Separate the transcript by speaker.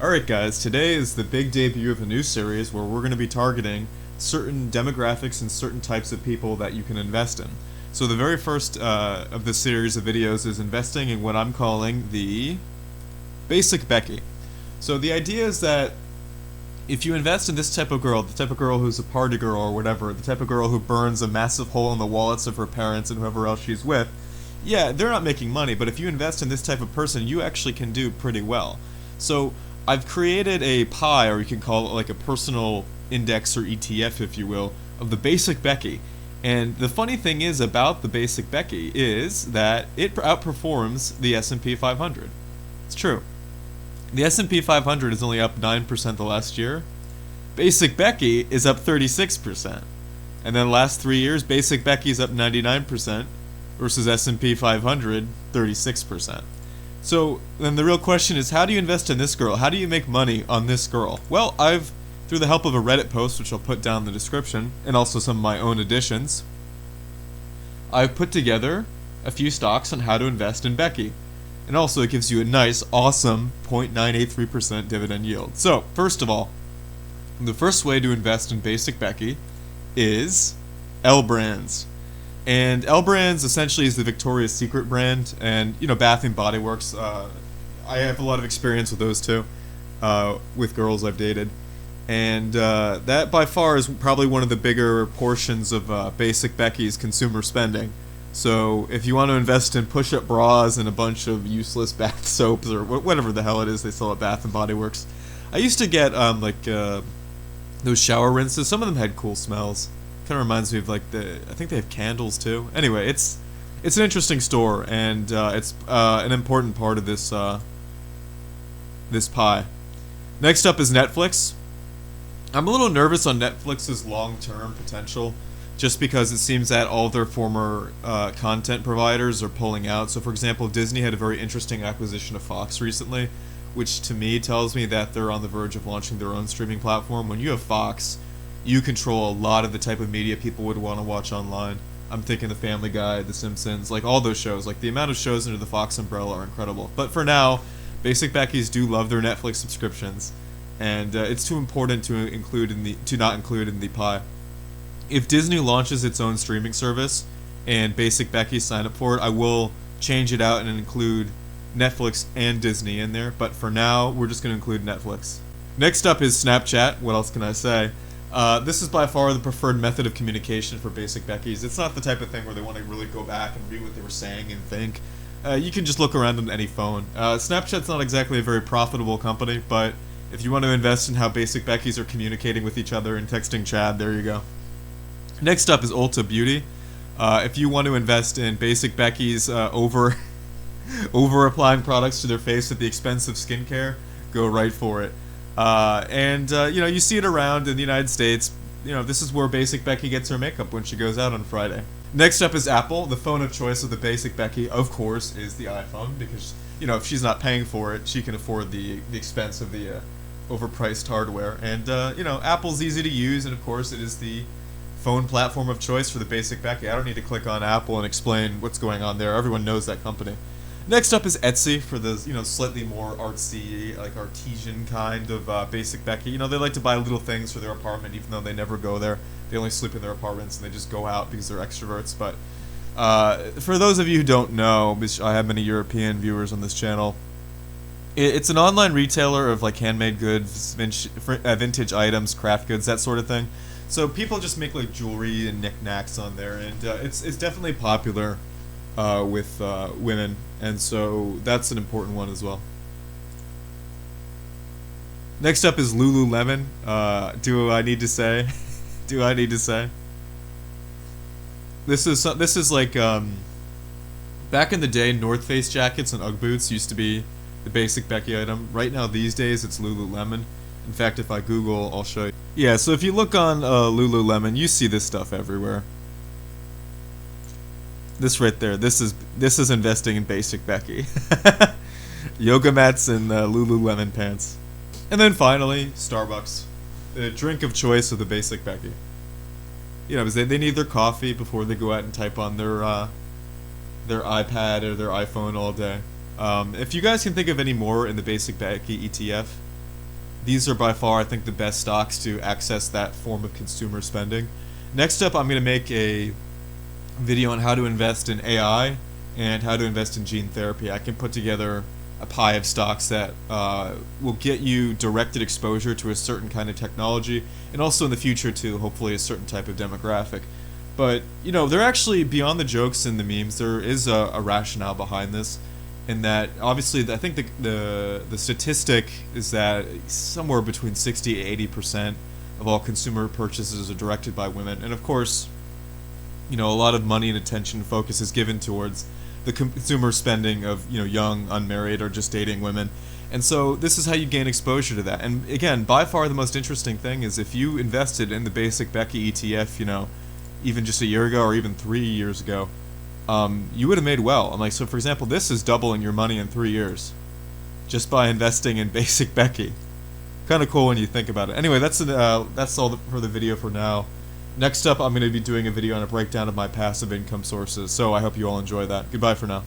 Speaker 1: Alright guys, today is the big debut of a new series where we're going to be targeting certain demographics and certain types of people that you can invest in. So the very first of this series of videos is investing in what I'm calling the basic Becky. So the idea is that if you invest in this type of girl, the type of girl who's a party girl or whatever, the type of girl who burns a massive hole in the wallets of her parents and whoever else she's with, yeah, they're not making money, but if you invest in this type of person, you actually can do pretty well. So I've created a pie, or you can call it like a personal index or ETF, if you will, of the basic Becky. And the funny thing is about the basic Becky is that it outperforms the S&P 500. It's true. The S&P 500 is only up 9% the last year. Basic Becky is up 36%. And then the last 3 years, basic Becky's up 99% versus S&P 500 36%. So then the real question is, how do you invest in this girl? How do you make money on this girl? Well, through the help of a Reddit post, which I'll put down in the description, and also some of my own additions, I've put together a few stocks on how to invest in Becky. And also it gives you a nice, awesome 0.983% dividend yield. So, first of all, the first way to invest in basic Becky is L Brands. And L Brands essentially is the Victoria's Secret brand, and Bath and Body Works. I have a lot of experience with those too, with girls I've dated, and that by far is probably one of the bigger portions of basic Becky's consumer spending. So if you want to invest in push-up bras and a bunch of useless bath soaps or whatever the hell it is they sell at Bath and Body Works, I used to get those shower rinses. Some of them had cool smells. Kind of reminds me of I think they have candles too. Anyway, it's an interesting store, and it's an important part of this this pie. Next up is Netflix. I'm a little nervous on Netflix's long-term potential, just because it seems that all their former content providers are pulling out. So, for example, Disney had a very interesting acquisition of Fox recently, which to me tells me that they're on the verge of launching their own streaming platform. When you have Fox, you control a lot of the type of media people would want to watch online. I'm thinking The Family Guy, The Simpsons, all those shows. The amount of shows under the Fox umbrella are incredible. But for now, basic Becky's do love their Netflix subscriptions, and it's too important to not include in the pie. If Disney launches its own streaming service and basic Becky sign up for it, I will change it out and include Netflix and Disney in there. But for now, we're just going to include Netflix. Next up is Snapchat. What else can I say? This is by far the preferred method of communication for basic Becky's. It's not the type of thing where they want to really go back and read what they were saying and think. You can just look around on any phone. Snapchat's not exactly a very profitable company, but if you want to invest in how basic Becky's are communicating with each other and texting Chad, there you go. Next up is Ulta Beauty. If you want to invest in basic Becky's over applying products to their face at the expense of skincare, go right for it. You see it around in the United States. This is where basic Becky gets her makeup when she goes out on Friday. Next up is Apple. The phone of choice of the basic Becky, of course, is the iPhone, because if she's not paying for it, she can afford the expense of the overpriced hardware. And Apple's easy to use, and of course it is the phone platform of choice for the basic Becky. I don't need to click on Apple and explain what's going on there. Everyone knows that company. Next up is Etsy for the slightly more artsy, artesian kind of basic Becky. They like to buy little things for their apartment, even though they never go there. They only sleep in their apartments and they just go out because they're extroverts. But for those of you who don't know, because I have many European viewers on this channel, it's an online retailer of handmade goods, vintage items, craft goods, that sort of thing. So people just make jewelry and knickknacks on there, and it's definitely popular with women, and so that's an important one as well. Next up is Lululemon. Do I need to say? Do I need to say? This is back in the day, North Face jackets and Ugg boots used to be the basic Becky item. Right now, these days, it's Lululemon. In fact, if I Google, I'll show you. Yeah, so if you look on Lululemon, you see this stuff everywhere. This right there, this is investing in basic Becky. Yoga mats and Lululemon pants. And then finally, Starbucks. The drink of choice of the basic Becky. Because they need their coffee before they go out and type on their iPad or their iPhone all day. If you guys can think of any more in the basic Becky ETF, These are by far, I think, the best stocks to access that form of consumer spending. Next up, I'm going to make a video on how to invest in AI and how to invest in gene therapy. I can put together a pie of stocks that will get you directed exposure to a certain kind of technology, and also in the future to hopefully a certain type of demographic. But they're actually, beyond the jokes and the memes, there is a rationale behind this, in that obviously I think the statistic is that somewhere between 60 to 80% of all consumer purchases are directed by women, and of course, a lot of money and attention and focus is given towards the consumer spending of young, unmarried, or just dating women. And so this is how you gain exposure to that. And again, by far the most interesting thing is if you invested in the basic Becky ETF, even just a year ago or even 3 years ago, you would have made well. And so for example, this is doubling your money in 3 years just by investing in basic Becky. Kind of cool when you think about it. Anyway, that's all for the video for now. Next up, I'm going to be doing a video on a breakdown of my passive income sources, so I hope you all enjoy that. Goodbye for now.